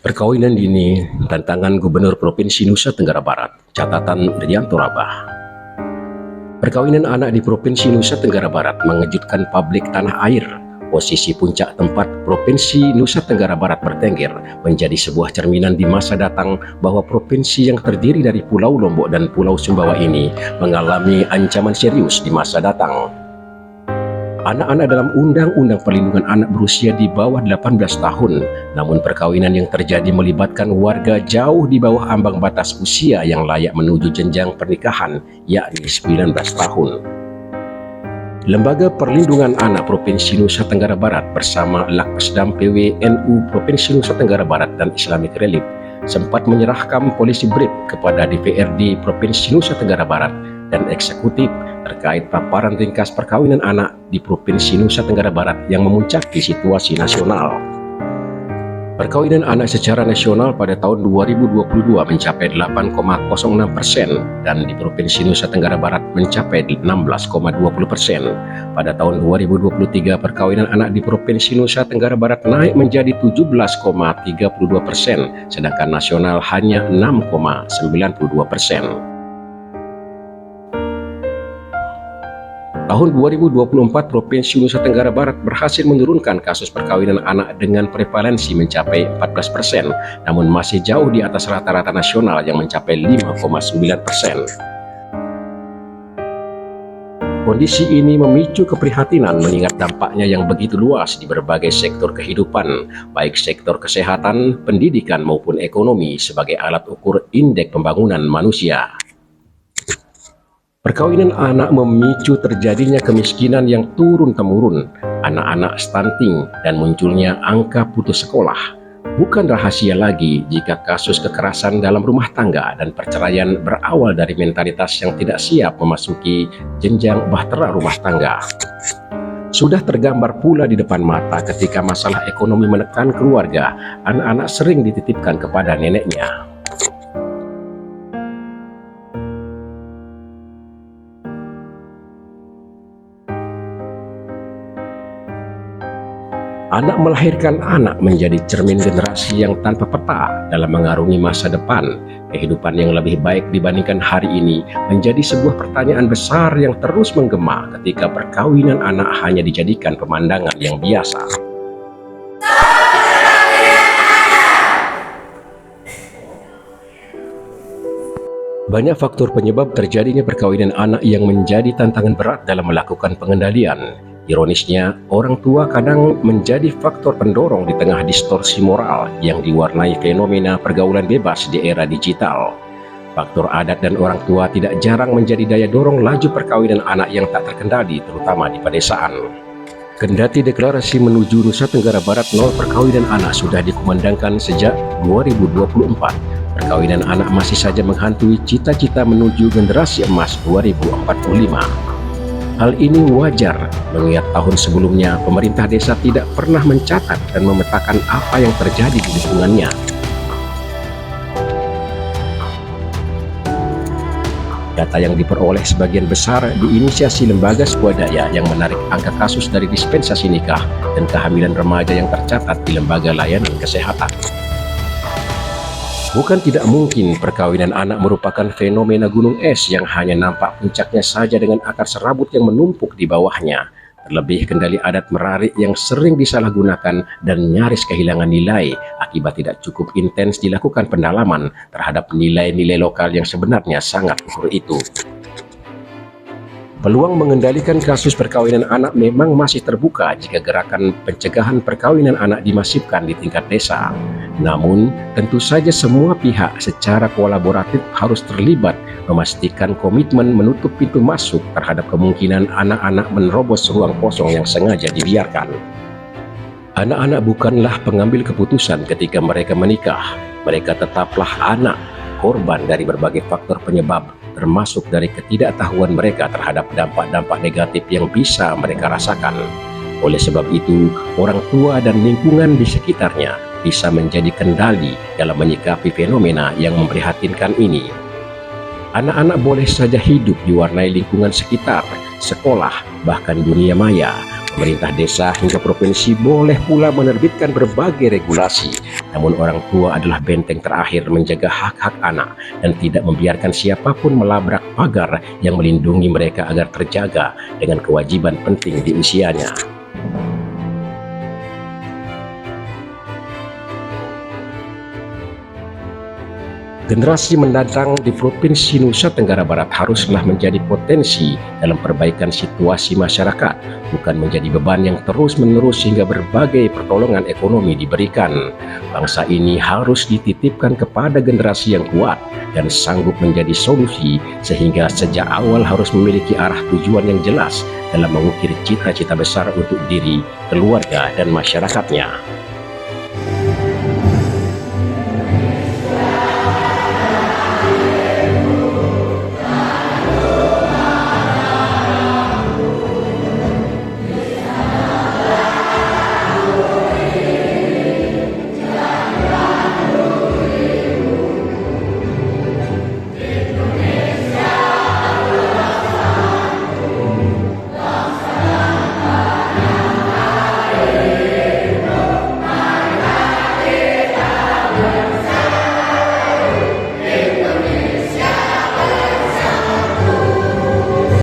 Perkawinan dini, tantangan Gubernur Provinsi Nusa Tenggara Barat, catatan Rianto Rabah. Perkawinan anak di Provinsi Nusa Tenggara Barat mengejutkan publik tanah air. Posisi puncak tempat Provinsi Nusa Tenggara Barat bertengger menjadi sebuah cerminan di masa datang bahwa provinsi yang terdiri dari Pulau Lombok dan Pulau Sumbawa ini mengalami ancaman serius di masa datang. Anak-anak dalam Undang-Undang Perlindungan Anak berusia di bawah 18 tahun, namun perkawinan yang terjadi melibatkan warga jauh di bawah ambang batas usia yang layak menuju jenjang pernikahan, yakni 19 tahun. Lembaga Perlindungan Anak Provinsi Nusa Tenggara Barat bersama Lakpesdam PWNU Provinsi Nusa Tenggara Barat dan Islamic Relief sempat menyerahkan polisi brief kepada DPRD Provinsi Nusa Tenggara Barat dan eksekutif terkait paparan ringkas perkawinan anak di Provinsi Nusa Tenggara Barat yang memuncaki situasi nasional. Perkawinan anak secara nasional pada tahun 2022 mencapai 8,06% dan di Provinsi Nusa Tenggara Barat mencapai 16,20%. Pada tahun 2023 perkawinan anak di Provinsi Nusa Tenggara Barat naik menjadi 17,32%, sedangkan nasional hanya 6,92%. Tahun 2024, Provinsi Nusa Tenggara Barat berhasil menurunkan kasus perkawinan anak dengan prevalensi mencapai 14%, namun masih jauh di atas rata-rata nasional yang mencapai 5,9%. Kondisi ini memicu keprihatinan mengingat dampaknya yang begitu luas di berbagai sektor kehidupan, baik sektor kesehatan, pendidikan maupun ekonomi sebagai alat ukur indeks pembangunan manusia. Perkawinan anak memicu terjadinya kemiskinan yang turun-temurun, anak-anak stunting, dan munculnya angka putus sekolah. Bukan rahasia lagi jika kasus kekerasan dalam rumah tangga dan perceraian berawal dari mentalitas yang tidak siap memasuki jenjang bahtera rumah tangga. Sudah tergambar pula di depan mata ketika masalah ekonomi menekan keluarga, anak-anak sering dititipkan kepada neneknya. Anak melahirkan anak menjadi cermin generasi yang tanpa peta dalam mengarungi masa depan. Kehidupan yang lebih baik dibandingkan hari ini menjadi sebuah pertanyaan besar yang terus menggema ketika perkawinan anak hanya dijadikan pemandangan yang biasa. Banyak faktor penyebab terjadinya perkawinan anak yang menjadi tantangan berat dalam melakukan pengendalian. Ironisnya, orang tua kadang menjadi faktor pendorong di tengah distorsi moral yang diwarnai fenomena pergaulan bebas di era digital. Faktor adat dan orang tua tidak jarang menjadi daya dorong laju perkawinan anak yang tak terkendali, terutama di pedesaan. Kendati deklarasi menuju Nusa Tenggara Barat nol perkawinan anak sudah dikumandangkan sejak 2024, perkawinan anak masih saja menghantui cita-cita menuju generasi emas 2045. Hal ini wajar mengingat tahun sebelumnya pemerintah desa tidak pernah mencatat dan memetakan apa yang terjadi di lingkungannya. Data yang diperoleh sebagian besar diinisiasi lembaga swadaya yang menarik angka kasus dari dispensasi nikah dan kehamilan remaja yang tercatat di lembaga layanan kesehatan. Bukan tidak mungkin perkawinan anak merupakan fenomena gunung es yang hanya nampak puncaknya saja dengan akar serabut yang menumpuk di bawahnya. Terlebih kendali adat merarik yang sering disalahgunakan dan nyaris kehilangan nilai akibat tidak cukup intens dilakukan pendalaman terhadap nilai-nilai lokal yang sebenarnya sangat luhur itu. Peluang mengendalikan kasus perkawinan anak memang masih terbuka jika gerakan pencegahan perkawinan anak dimasifkan di tingkat desa. Namun, tentu saja semua pihak secara kolaboratif harus terlibat memastikan komitmen menutup pintu masuk terhadap kemungkinan anak-anak menerobos ruang kosong yang sengaja dibiarkan. Anak-anak bukanlah pengambil keputusan ketika mereka menikah. Mereka tetaplah anak, korban dari berbagai faktor penyebab, termasuk dari ketidaktahuan mereka terhadap dampak-dampak negatif yang bisa mereka rasakan. Oleh sebab itu, orang tua dan lingkungan di sekitarnya bisa menjadi kendali dalam menyikapi fenomena yang memprihatinkan ini. Anak-anak boleh saja hidup diwarnai lingkungan sekitar, sekolah, bahkan dunia maya, Pemerintah desa hingga provinsi boleh pula menerbitkan berbagai regulasi, namun orang tua adalah benteng terakhir menjaga hak-hak anak dan tidak membiarkan siapapun melabrak pagar yang melindungi mereka agar terjaga dengan kewajiban penting di usianya. Generasi mendatang di Provinsi Nusa Tenggara Barat haruslah menjadi potensi dalam perbaikan situasi masyarakat, bukan menjadi beban yang terus-menerus sehingga berbagai pertolongan ekonomi diberikan. Bangsa ini harus dititipkan kepada generasi yang kuat dan sanggup menjadi solusi, sehingga sejak awal harus memiliki arah tujuan yang jelas dalam mengukir cita-cita besar untuk diri, keluarga, dan masyarakatnya.